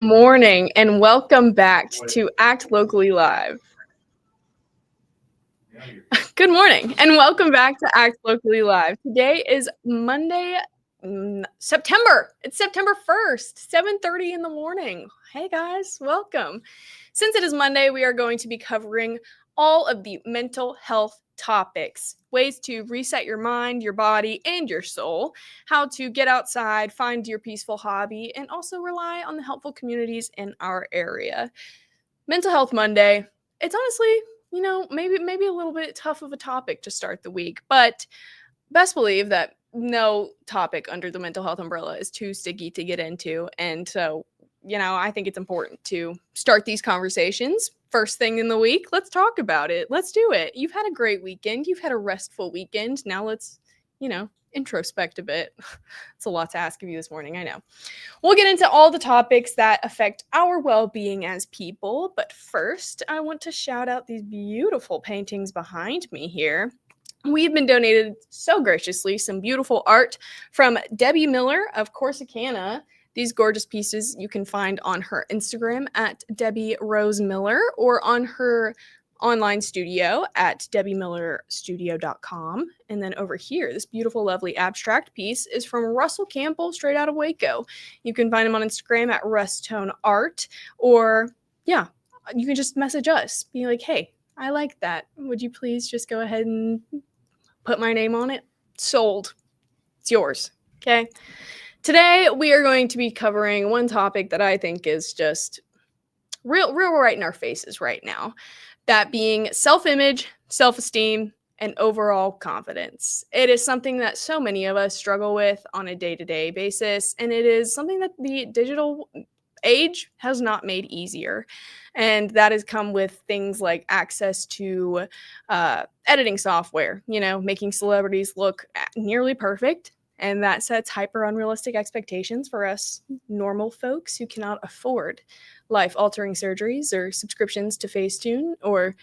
Morning and welcome back to Act Locally Live. Good morning and welcome back to Act Locally Live. Today is Monday, September. It's September 1st, 7:30 in the morning. Hey guys, welcome. Since it is Monday, we are going to be covering all of the mental health topics, ways to reset your mind, your body, and your soul, how to get outside, find your peaceful hobby, and also rely on the helpful communities in our area. Mental Health Monday. It's honestly, maybe a little bit tough of a topic to start the week, but best believe that no topic under the mental health umbrella is too sticky to get into. And so, I think it's important to start these conversations first thing in the week. Let's talk about it. Let's do it. You've had a great weekend. You've had a restful weekend. Now let's, introspect a bit. It's a lot to ask of you this morning, I know. We'll get into all the topics that affect our well-being as people, but first, I want to shout out these beautiful paintings behind me here. We've been donated so graciously some beautiful art from Debbie Miller of Corsicana. These gorgeous pieces you can find on her Instagram at Debbie Rose Miller or on her online studio at debbiemillerstudio.com. And then over here, this beautiful, lovely abstract piece is from Russell Campbell, straight out of Waco. You can find him on Instagram at Rustone Art, or you can just message us, be like, hey, I like that. Would you please just go ahead and put my name on it? Sold. It's yours. Okay. Today, we are going to be covering one topic that I think is just real right in our faces right now. That being self-image, self-esteem, and overall confidence. It is something that so many of us struggle with on a day-to-day basis, and it is something that the digital age has not made easier. And that has come with things like access to editing software, making celebrities look nearly perfect. And that sets hyper unrealistic expectations for us normal folks who cannot afford life-altering surgeries or subscriptions to Facetune or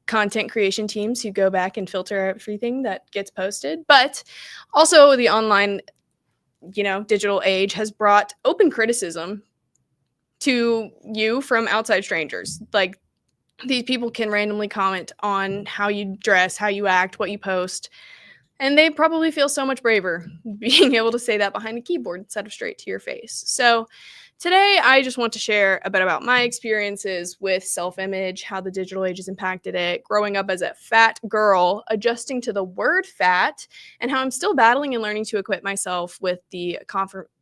content creation teams who go back and filter everything that gets posted. But also the online, digital age has brought open criticism to you from outside strangers. Like, these people can randomly comment on how you dress, how you act, what you post, and they probably feel so much braver being able to say that behind a keyboard instead of straight to your face. So today, I just want to share a bit about my experiences with self-image, how the digital age has impacted it, growing up as a fat girl, adjusting to the word fat, and how I'm still battling and learning to equip myself with the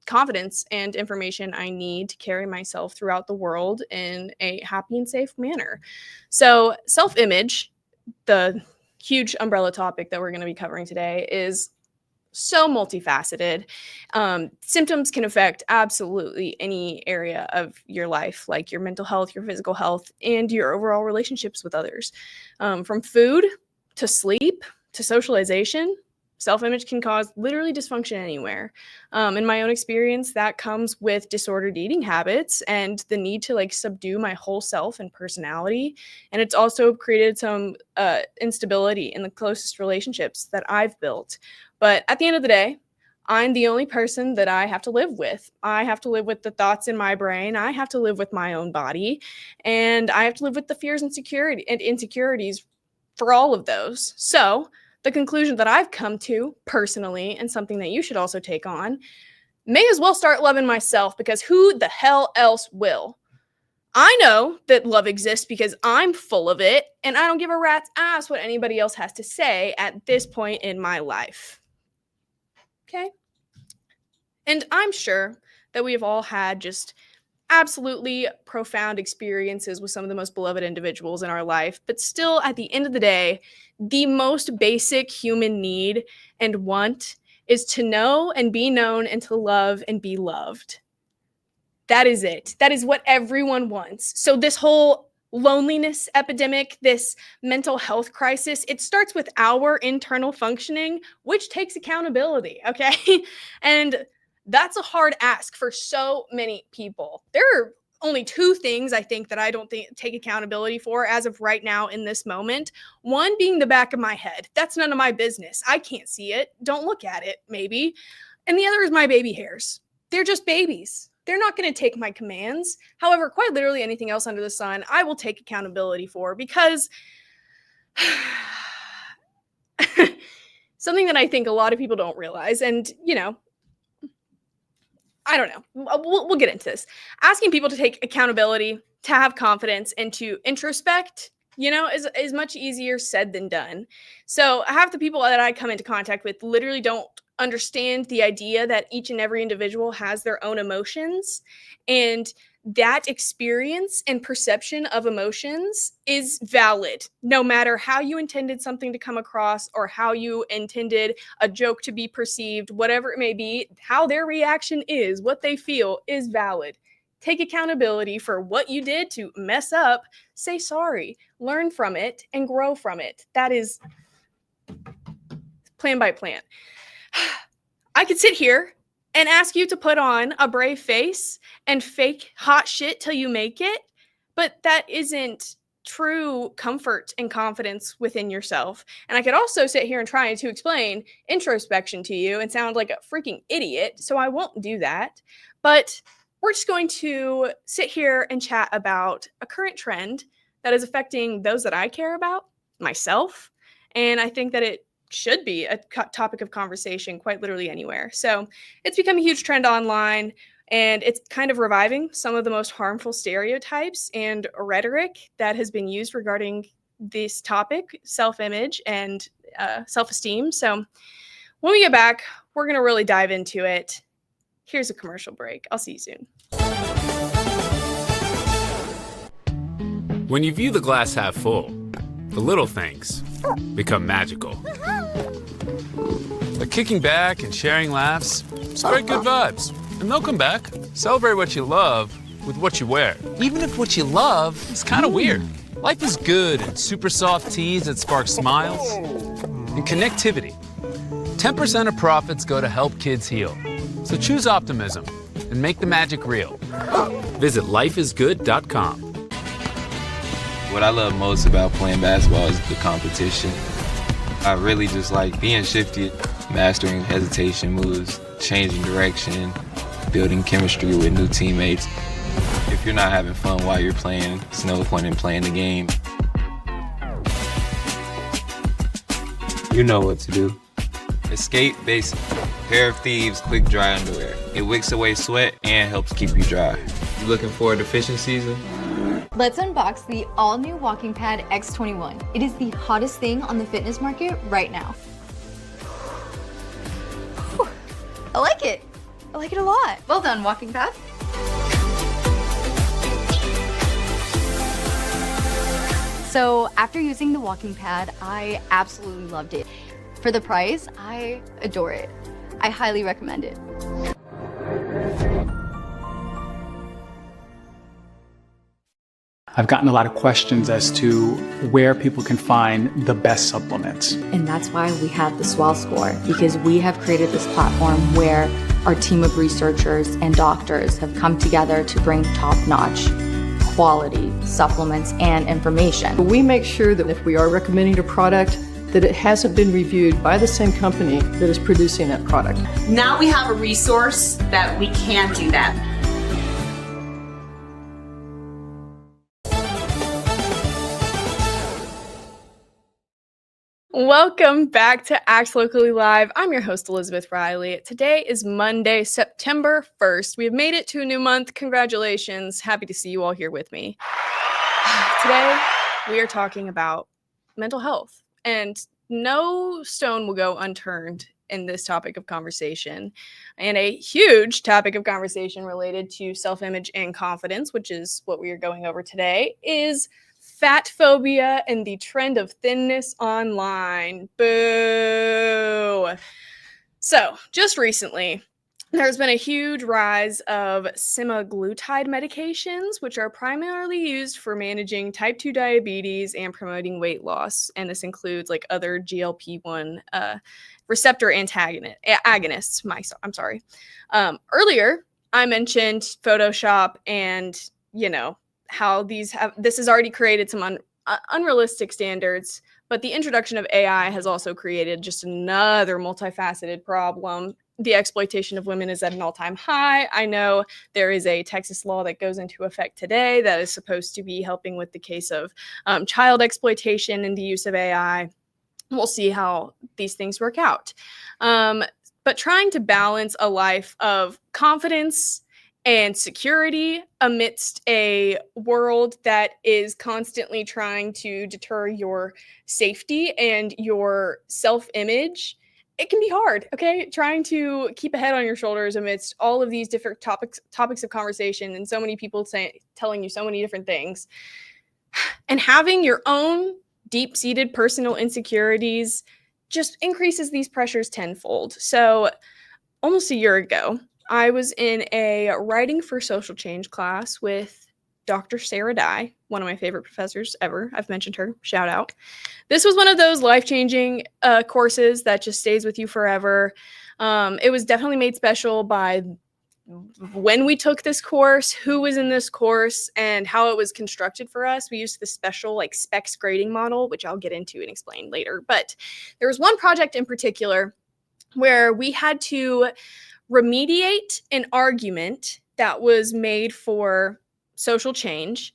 confidence and information I need to carry myself throughout the world in a happy and safe manner. So self-image, the huge umbrella topic that we're going to be covering today, is so multifaceted. Symptoms can affect absolutely any area of your life, like your mental health, your physical health, and your overall relationships with others. From food to sleep to socialization, self-image can cause literally dysfunction anywhere. In my own experience, that comes with disordered eating habits and the need to subdue my whole self and personality. And it's also created some instability in the closest relationships that I've built. But at the end of the day, I'm the only person that I have to live with. I have to live with the thoughts in my brain. I have to live with my own body. And I have to live with the fears and insecurities for all of those. So the conclusion that I've come to personally, and something that you should also take on, may as well start loving myself, because who the hell else will? I know that love exists because I'm full of it, and I don't give a rat's ass what anybody else has to say at this point in my life. Okay? And I'm sure that we have all had just absolutely profound experiences with some of the most beloved individuals in our life, but still, at the end of the day, the most basic human need and want is to know and be known and to love and be loved. That is it. That is what everyone wants. So this whole loneliness epidemic, this mental health crisis, it starts with our internal functioning, which takes accountability, okay? And that's a hard ask for so many people. There are only two things I think that I don't take accountability for as of right now in this moment. One being the back of my head. That's none of my business. I can't see it. Don't look at it, maybe. And the other is my baby hairs. They're just babies. they're not going to take my commands. However, quite literally anything else under the sun, I will take accountability for, because something that I think a lot of people don't realize, and I don't know, we'll get into this. Asking people to take accountability, to have confidence, and to introspect, is much easier said than done. So half the people that I come into contact with literally don't understand the idea that each and every individual has their own emotions, and that experience and perception of emotions is valid, no matter how you intended something to come across or how you intended a joke to be perceived, whatever it may be. How their reaction is, what they feel, is valid. Take accountability for what you did to mess up, say sorry, learn from it, and grow from it. That is plan by plan. I could sit here and ask you to put on a brave face and fake hot shit till you make it, but that isn't true comfort and confidence within yourself. And I could also sit here and try to explain introspection to you and sound like a freaking idiot, so I won't do that. But we're just going to sit here and chat about a current trend that is affecting those that I care about, myself, and I think that it should be a topic of conversation quite literally anywhere. So it's become a huge trend online, and it's kind of reviving some of the most harmful stereotypes and rhetoric that has been used regarding this topic, self-image and self-esteem. So when we get back, we're going to really dive into it. Here's a commercial break. I'll see you soon. When you view the glass half full, the little things become magical. Like kicking back and sharing laughs, spread good vibes, and they'll come back. Celebrate what you love with what you wear, even if what you love is kind of weird. Life is good in super soft tees that spark smiles and connectivity. 10% of profits go to help kids heal. So choose optimism and make the magic real. Visit lifeisgood.com. What I love most about playing basketball is the competition. I really just like being shifty, mastering hesitation moves, changing direction, building chemistry with new teammates. If you're not having fun while you're playing, there's no point in playing the game. You know what to do. Escape Basic. Pair of Thieves quick dry underwear. It wicks away sweat and helps keep you dry. You looking forward to fishing season? Let's unbox the all-new Walking Pad X21. It is the hottest thing on the fitness market right now. Whew. I like it. I like it a lot. Well done, Walking Pad. So after using the Walking Pad, I absolutely loved it. For the price, I adore it. I highly recommend it. I've gotten a lot of questions as to where people can find the best supplements. And that's why we have the Swell Score, because we have created this platform where our team of researchers and doctors have come together to bring top-notch quality supplements and information. We make sure that if we are recommending a product, that it hasn't been reviewed by the same company that is producing that product. Now we have a resource that we can do that. Welcome back to Act Locally Live. I'm your host, Elizabeth Riley. Today is Monday, September 1st. We have made it to a new month. Congratulations. Happy to see you all here with me. Today, we are talking about mental health, and no stone will go unturned in this topic of conversation. And a huge topic of conversation related to self-image and confidence, which is what we are going over today, is fat phobia and the trend of thinness online. Boo! So, just recently, there's been a huge rise of semaglutide medications, which are primarily used for managing type 2 diabetes and promoting weight loss. And this includes like other GLP-1 receptor agonists. I'm sorry. Earlier, I mentioned Photoshop and, how this has already created some unrealistic standards, but the introduction of AI has also created just another multifaceted problem the exploitation of women is at an all-time high. I know there is a Texas law that goes into effect today that is supposed to be helping with the case of child exploitation and the use of AI. We'll see how these things work out. But trying to balance a life of confidence and security amidst a world that is constantly trying to deter your safety and your self-image, it can be hard, okay? Trying to keep a head on your shoulders amidst all of these different topics of conversation and so many people telling you so many different things. And having your own deep-seated personal insecurities just increases these pressures tenfold. So almost a year ago, I was in a writing for social change class with Dr. Sarah Dye, one of my favorite professors ever. I've mentioned her, shout out. This was one of those life-changing courses that just stays with you forever. It was definitely made special by when we took this course, who was in this course, and how it was constructed for us. We used the special like specs grading model, which I'll get into and explain later. But there was one project in particular where we had to remediate an argument that was made for social change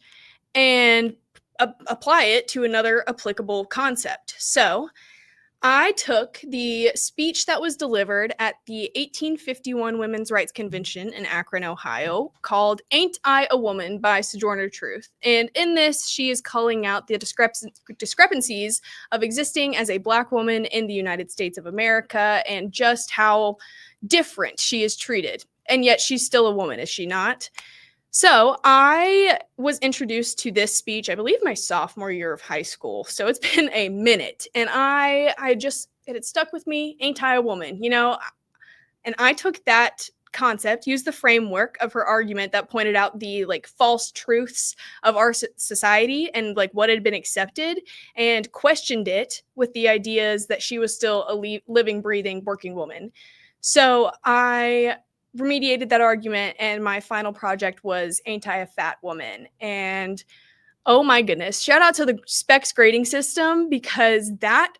and apply it to another applicable concept. So I took the speech that was delivered at the 1851 Women's Rights Convention in Akron, Ohio, called Ain't I a Woman by Sojourner Truth. And in this, she is calling out the discrepancies of existing as a Black woman in the United States of America and just how different she is treated. And yet she's still a woman, is she not? So I was introduced to this speech, I believe my sophomore year of high school. So it's been a minute, and it had stuck with me. Ain't I a woman, you know? And I took that concept, used the framework of her argument that pointed out the like false truths of our society and like what had been accepted, and questioned it with the ideas that she was still a living, breathing, working woman. So I remediated that argument, and my final project was Ain't I a Fat Woman? And oh my goodness, shout out to the specs grading system, because that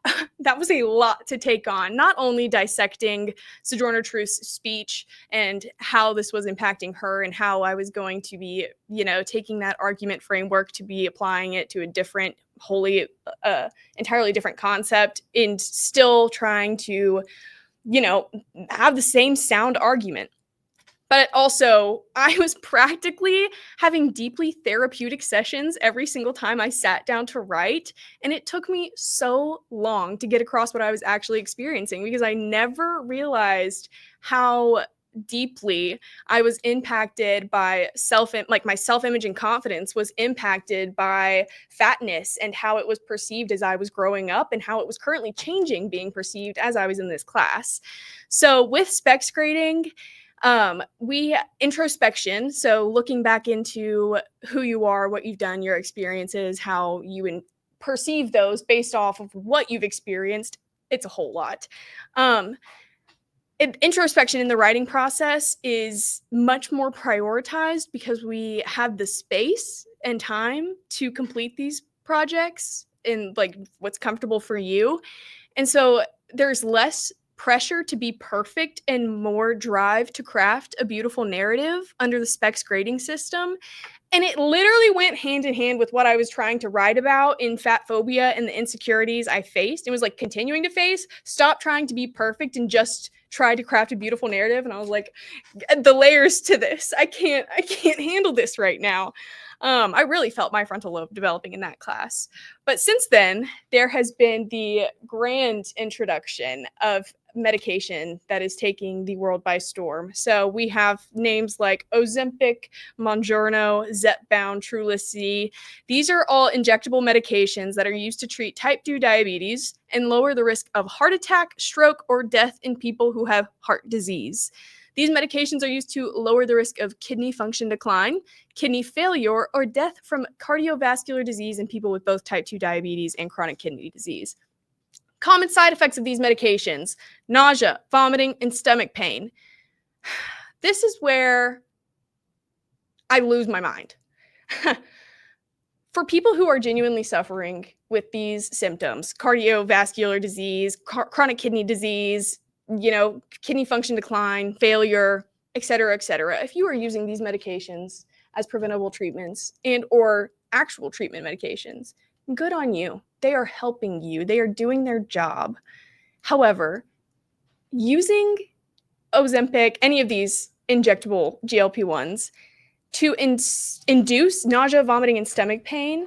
was a lot to take on, not only dissecting Sojourner Truth's speech and how this was impacting her and how I was going to be, you know, taking that argument framework to be applying it to a different, entirely different concept, and still trying to, you know, have the same sound argument. But also, I was practically having deeply therapeutic sessions every single time I sat down to write. And it took me so long to get across what I was actually experiencing, because I never realized how deeply I was impacted by my self-image and confidence was impacted by fatness, and how it was perceived as I was growing up, and how it was currently changing being perceived as I was in this class. So with specs grading, introspection, so looking back into who you are, what you've done, your experiences, how you perceive those based off of what you've experienced. It's a whole lot. Introspection in the writing process is much more prioritized because we have the space and time to complete these projects in like what's comfortable for you. And so there's less pressure to be perfect and more drive to craft a beautiful narrative under the specs grading system. And it literally went hand in hand with what I was trying to write about in fat phobia and the insecurities I faced. It was like continuing to face, stop trying to be perfect and just try to craft a beautiful narrative. And I was like, the layers to this, I can't handle this right now. I really felt my frontal lobe developing in that class. But since then, there has been the grand introduction of medication that is taking the world by storm. So we have names like Ozempic, Mounjaro, Zepbound, Trulicity. These are all injectable medications that are used to treat type 2 diabetes and lower the risk of heart attack, stroke, or death in people who have heart disease. These medications are used to lower the risk of kidney function decline, kidney failure, or death from cardiovascular disease in people with both type 2 diabetes and chronic kidney disease. Common side effects of these medications: nausea, vomiting, and stomach pain. This is where I lose my mind. For people who are genuinely suffering with these symptoms, cardiovascular disease, chronic kidney disease, kidney function decline, failure, et cetera, et cetera. If you are using these medications as preventable treatments and or actual treatment medications, good on you. They are helping you. They are doing their job. However, using Ozempic, any of these injectable GLP-1s, to induce nausea, vomiting, and stomach pain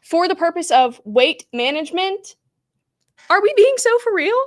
for the purpose of weight management, are we being so for real?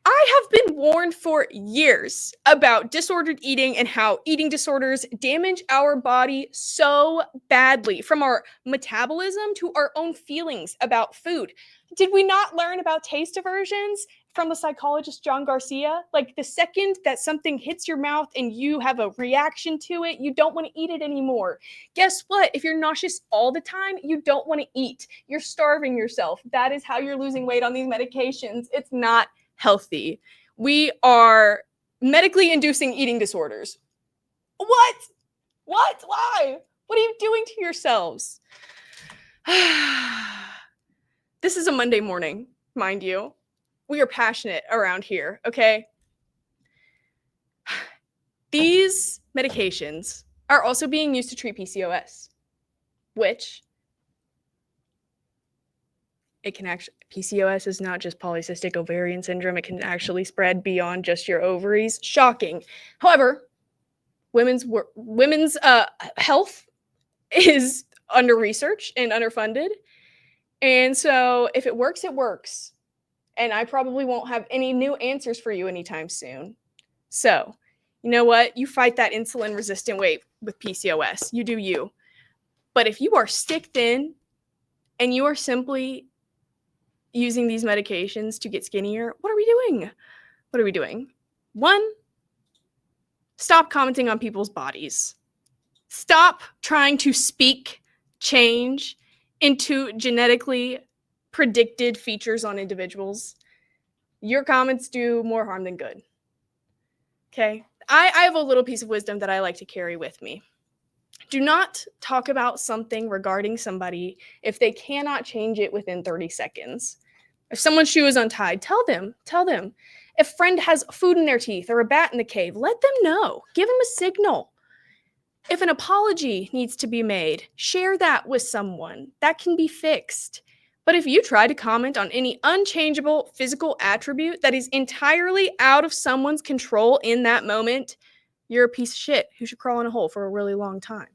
I have been warned for years about disordered eating and how eating disorders damage our body so badly, from our metabolism to our own feelings about food. Did we not learn about taste aversions from the psychologist John Garcia? Like, the second that something hits your mouth and you have a reaction to it, you don't want to eat it anymore. Guess what? If you're nauseous all the time, you don't want to eat. You're starving yourself. That is how you're losing weight on these medications. It's not healthy. We are medically inducing eating disorders. What? Why? What are you doing to yourselves? This is a Monday morning, mind you. We are passionate around here, okay? These medications are also being used to treat PCOS, which PCOS is not just polycystic ovarian syndrome. It can actually spread beyond just your ovaries. Shocking. However, women's health is under-researched and underfunded. And so if it works, it works. And I probably won't have any new answers for you anytime soon. So, you know what? You fight that insulin-resistant weight with PCOS. You do you. But if you are stick thin and you are simply using these medications to get skinnier, what are we doing? What are we doing? One, stop commenting on people's bodies. Stop trying to speak change into genetically predicted features on individuals. Your comments do more harm than good. Okay? I have a little piece of wisdom that I like to carry with me. Do not talk about something regarding somebody if they cannot change it within 30 seconds. If someone's shoe is untied, tell them. If a friend has food in their teeth or a bat in the cave, let them know. Give them a signal. If an apology needs to be made, share that with someone. That can be fixed. But if you try to comment on any unchangeable physical attribute that is entirely out of someone's control in that moment, you're a piece of shit who should crawl in a hole for a really long time.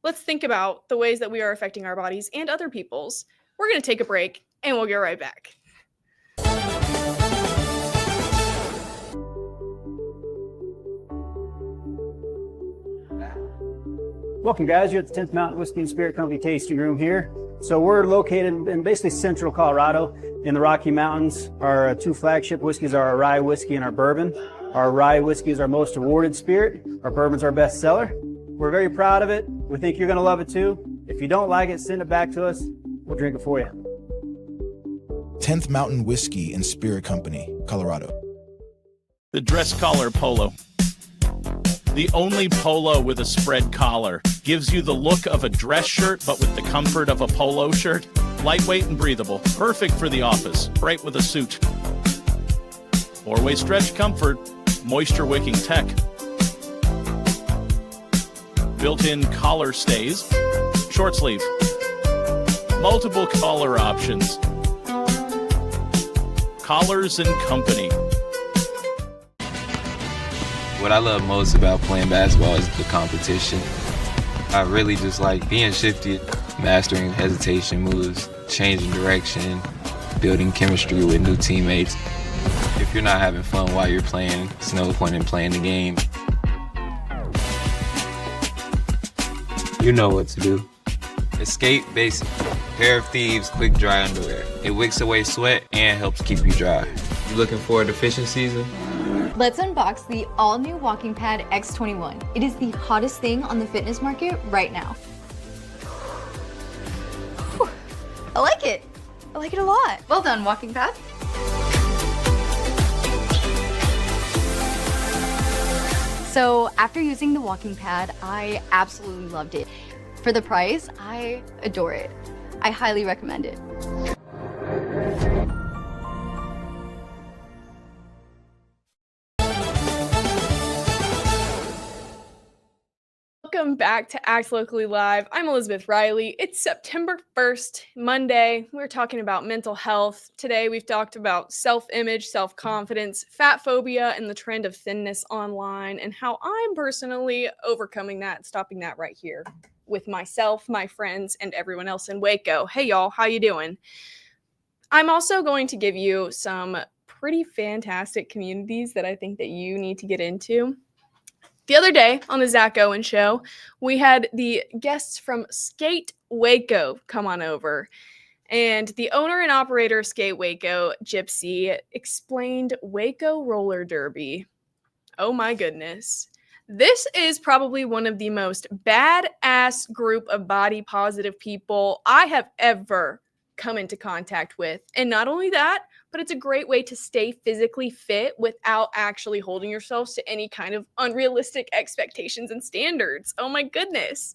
Let's think about the ways that we are affecting our bodies and other people's. We're going to take a break, and we'll get right back. Welcome, guys. You're at the 10th Mountain Whiskey and Spirit Company tasting room here. So we're located in basically central Colorado in the Rocky Mountains. Our two flagship whiskeys are our rye whiskey and our bourbon. Our rye whiskey is our most awarded spirit. Our bourbon's our best seller. We're very proud of it. We think you're going to love it too. If you don't like it, send it back to us. We'll drink it for you. 10th Mountain Whiskey and Spirit Company, Colorado. The dress collar polo. The only polo with a spread collar. Gives you the look of a dress shirt, but with the comfort of a polo shirt. Lightweight and breathable. Perfect for the office. Bright with a suit. 4-way stretch comfort. Moisture wicking tech. Built-in collar stays. Short sleeve. Multiple collar options. Collars and Company. What I love most about playing basketball is the competition. I really just like being shifty, mastering hesitation moves, changing direction, building chemistry with new teammates. If you're not having fun while you're playing, there's no point in playing the game. You know what to do. Escape Basic. Pair of Thieves quick dry underwear. It wicks away sweat and helps keep you dry. You looking forward to fishing season? Let's unbox the all-new Walking Pad X21. It is the hottest thing on the fitness market right now. Whew. I like it. I like it a lot. Well done, Walking Pad. So after using the Walking Pad, I absolutely loved it. For the price, I adore it. I highly recommend it. welcome back to Act Locally Live. I'm Elizabeth Riley. It's September 1st, Monday. We're talking about mental health. Today, we've talked about self-image, self-confidence, fat phobia, and the trend of thinness online, and how I'm personally overcoming that, stopping that right here with myself, my friends, and everyone else in Waco. Hey, y'all, how you doing? I'm also going to give you some pretty fantastic communities that I think that you need to get into. The other day on the Zach Owen show, we had the guests from Skate Waco come on over. And the owner and operator of Skate Waco, Gypsy, explained Waco Roller Derby. Oh my goodness. This is probably one of the most badass group of body positive people I have ever come into contact with. And not only that, but it's a great way to stay physically fit without actually holding yourselves to any kind of unrealistic expectations and standards. Oh my goodness.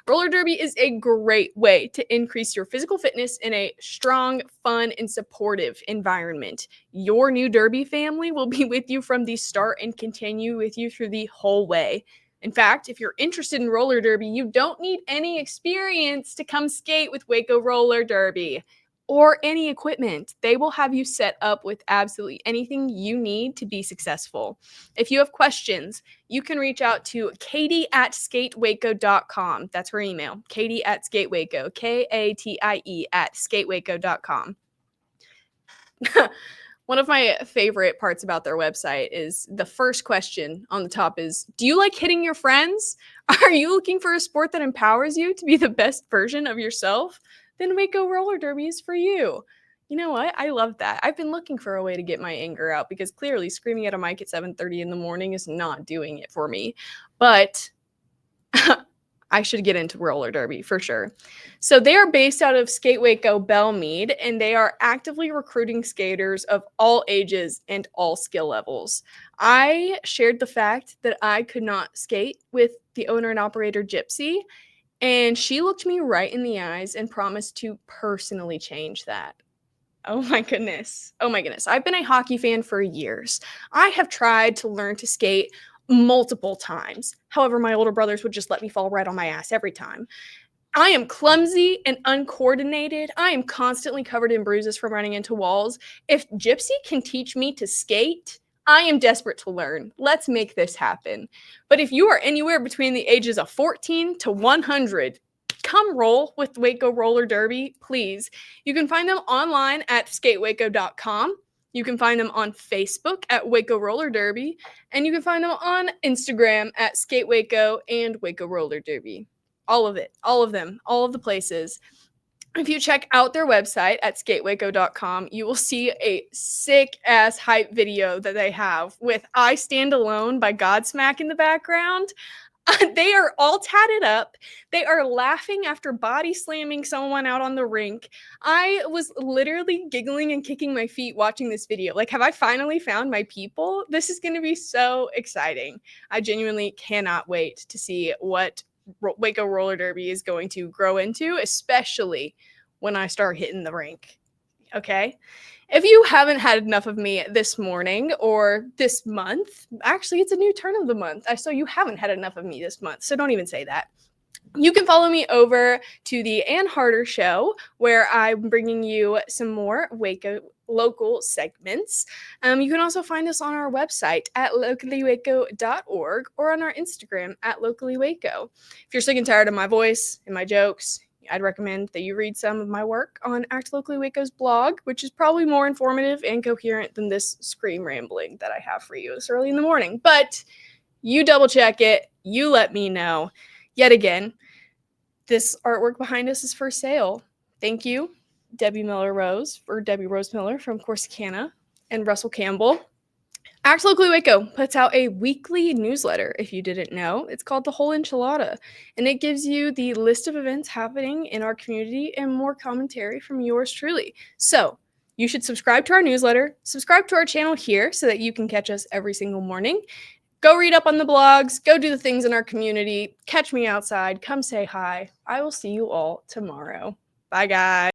Roller derby is a great way to increase your physical fitness in a strong, fun, and supportive environment. Your new derby family will be with you from the start and continue with you through the whole way. In fact, if you're interested in roller derby, you don't need any experience to come skate with Waco Roller Derby or any equipment. They will have you set up with absolutely anything you need to be successful. If you have questions, you can reach out to Katie@skatewaco.com. That's her email, Katie@skatewaco, Katie@skatewaco.com. One of my favorite parts about their website is the first question on the top is, do you like hitting your friends? Are you looking for a sport that empowers you to be the best version of yourself? Then Waco Roller Derby is for you. You know what? I love that. I've been looking for a way to get my anger out because clearly screaming at a mic at 7:30 in the morning is not doing it for me. But I should get into roller derby for sure. So they are based out of Skate Waco Belmead, and they are actively recruiting skaters of all ages and all skill levels. I shared the fact that I could not skate with the owner and operator Gypsy, and she looked me right in the eyes and promised to personally change that. Oh my goodness. Oh my goodness. I've been a hockey fan for years. I have tried to learn to skate multiple times. However, my older brothers would just let me fall right on my ass every time. I am clumsy and uncoordinated. I am constantly covered in bruises from running into walls. If Gypsy can teach me to skate, I am desperate to learn. Let's make this happen. But if you are anywhere between the ages of 14 to 100, come roll with Waco Roller Derby, please. You can find them online at skatewaco.com. You can find them on Facebook at Waco Roller Derby, and you can find them on Instagram at Skate Waco and Waco Roller Derby. All of it, all of them, all of the places. If you check out their website at skatewaco.com, you will see a sick-ass hype video that they have with I Stand Alone by Godsmack in the background. They are all tatted up. They are laughing after body slamming someone out on the rink. I was literally giggling and kicking my feet watching this video. Like, have I finally found my people? This is going to be so exciting. I genuinely cannot wait to see what Waco Roller Derby is going to grow into, especially when I start hitting the rink. Okay? If you haven't had enough of me this morning or this month, actually, it's a new turn of the month. So you haven't had enough of me this month. So don't even say that. You can follow me over to the Ann Harder Show, where I'm bringing you some more Waco local segments. You can also find us on our website at locallywaco.org or on our Instagram at locallywaco. If you're sick and tired of my voice and my jokes, I'd recommend that you read some of my work on Act Locally Waco's blog, which is probably more informative and coherent than this scream rambling that I have for you this early in the morning. But you double check it. You let me know. Yet again, this artwork behind us is for sale. Thank you, Debbie Rose Miller from Corsicana, and Russell Campbell. Act Locally Waco puts out a weekly newsletter, if you didn't know. It's called The Whole Enchilada, and it gives you the list of events happening in our community and more commentary from yours truly. So you should subscribe to our newsletter, subscribe to our channel here so that you can catch us every single morning. Go read up on the blogs, go do the things in our community, catch me outside, come say hi. I will see you all tomorrow. Bye, guys.